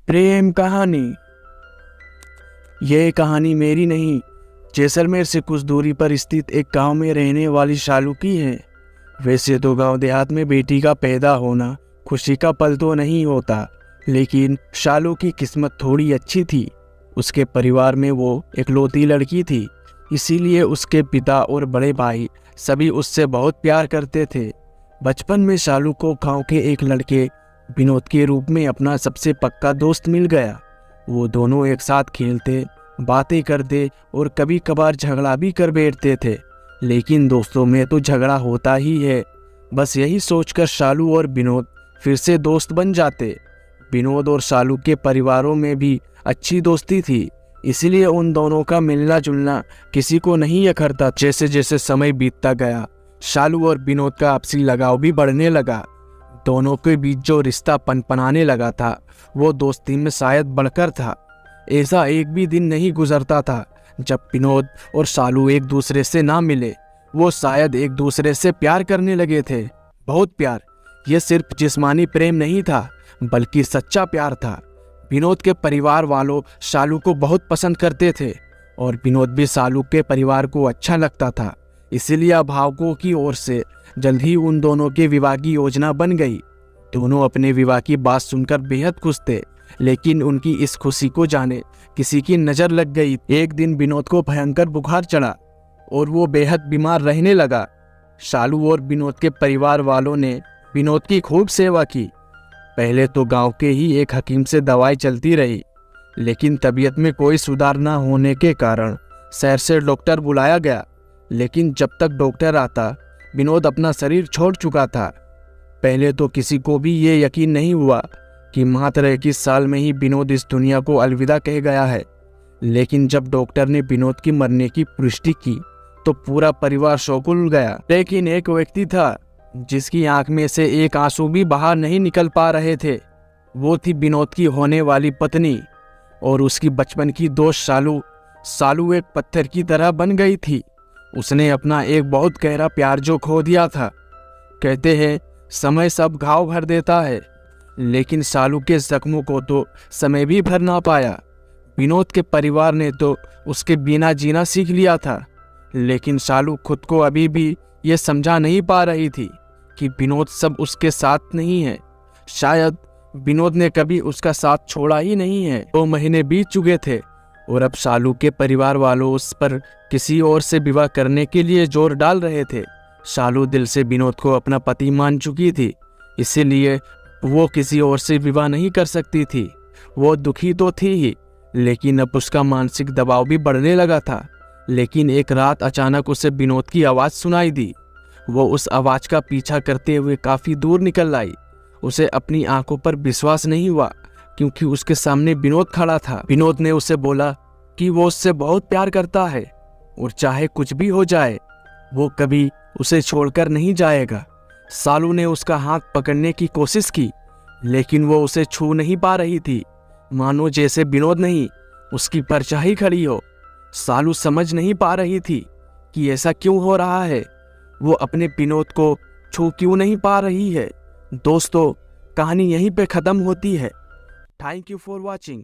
प्रेम कहानी। यह कहानी मेरी नहीं, जैसलमेर से कुछ दूरी पर स्थित एक गांव में रहने वाली शालू की है। वैसे तो गांव देहात में बेटी का पैदा होना खुशी का पल तो नहीं होता, लेकिन शालू की किस्मत थोड़ी अच्छी थी। उसके परिवार में वो इकलौती लड़की थी, इसीलिए उसके पिता और बड़े भाई सभी उससे बहुत प्यार करते थे। बचपन में शालू को गांव के एक लड़के विनोद के रूप में अपना सबसे पक्का दोस्त मिल गया। वो दोनों एक साथ खेलते, बातें करते और कभी कभार झगड़ा भी कर बैठते थे। लेकिन दोस्तों में तो झगड़ा होता ही है। बस यही सोचकर शालू और विनोद फिर से दोस्त बन जाते। विनोद और शालू के परिवारों में भी अच्छी दोस्ती थी, इसलिए उन दोनों का मिलना जुलना किसी को नहीं अखरता। जैसे जैसे समय बीतता गया, शालू और विनोद का आपसी लगाव भी बढ़ने लगा। दोनों के बीच जो रिश्ता पनपनाने लगा था, वो दोस्ती में शायद बढ़कर था। ऐसा एक भी दिन नहीं गुजरता था जब विनोद और शालू एक दूसरे से ना मिले। वो शायद एक दूसरे से प्यार करने लगे थे, बहुत प्यार। ये सिर्फ जिस्मानी प्रेम नहीं था, बल्कि सच्चा प्यार था। विनोद के परिवार वालों शालू को बहुत पसंद करते थे और विनोद भी शालू के परिवार को अच्छा लगता था। इसीलिए अभिभावकों की ओर से जल्द ही उन दोनों के विवाह की योजना बन गई। दोनों अपने विवाह की बात सुनकर बेहद खुश थे, लेकिन उनकी इस खुशी को जाने किसी की नज़र लग गई। एक दिन विनोद को भयंकर बुखार चढ़ा और वो बेहद बीमार रहने लगा। शालू और विनोद के परिवार वालों ने विनोद की खूब सेवा की। पहले तो गांव के ही एक हकीम से दवाई चलती रही, लेकिन तबीयत में कोई सुधार न होने के कारण शहर से डॉक्टर बुलाया गया। लेकिन जब तक डॉक्टर आता, विनोद अपना शरीर छोड़ चुका था। पहले तो किसी को भी ये यकीन नहीं हुआ कि मात्र 21 साल में ही विनोद इस दुनिया को अलविदा कह गया है। लेकिन जब डॉक्टर ने विनोद की मरने की पुष्टि की, तो पूरा परिवार शोकुल गया। लेकिन एक व्यक्ति था जिसकी आंख में से एक आंसू भी बाहर नहीं निकल पा रहे थे। वो थी विनोद की होने वाली पत्नी और उसकी बचपन की दोस्त शालू। शालू एक पत्थर की तरह बन गई थी। उसने अपना एक बहुत गहरा प्यार जो खो दिया था। कहते हैं समय सब घाव भर देता है, लेकिन शालू के जख्मों को तो समय भी भर ना पाया। विनोद के परिवार ने तो उसके बिना जीना सीख लिया था, लेकिन शालू खुद को अभी भी ये समझा नहीं पा रही थी कि विनोद सब उसके साथ नहीं है। शायद विनोद ने कभी उसका साथ छोड़ा ही नहीं है। 2 महीने बीत चुके थे और अब शालू के परिवार वालों उस पर किसी और से विवाह करने के लिए जोर डाल रहे थे। शालू दिल से विनोद को अपना पति मान चुकी थी, इसीलिए वो किसी और से विवाह नहीं कर सकती थी। वो दुखी तो थी ही, लेकिन अब उसका मानसिक दबाव भी बढ़ने लगा था। लेकिन एक रात अचानक उसे विनोद की आवाज़ सुनाई दी। वो उस आवाज़ का पीछा करते हुए काफ़ी दूर निकल आई। उसे अपनी आंखों पर विश्वास नहीं हुआ, क्योंकि उसके सामने विनोद खड़ा था। विनोद ने उसे बोला कि वो उससे बहुत प्यार करता है और चाहे कुछ भी हो जाए, वो कभी उसे छोड़कर नहीं जाएगा। शालू ने उसका हाथ पकड़ने की कोशिश की, लेकिन वो उसे छू नहीं पा रही थी, मानो जैसे विनोद नहीं, उसकी परछाई खड़ी हो। शालू समझ नहीं पा रही थी कि ऐसा क्यों हो रहा है। वो अपने विनोद को छू क्यों नहीं पा रही है। दोस्तों, कहानी यहीं पे ख़त्म होती है। Thank you for watching.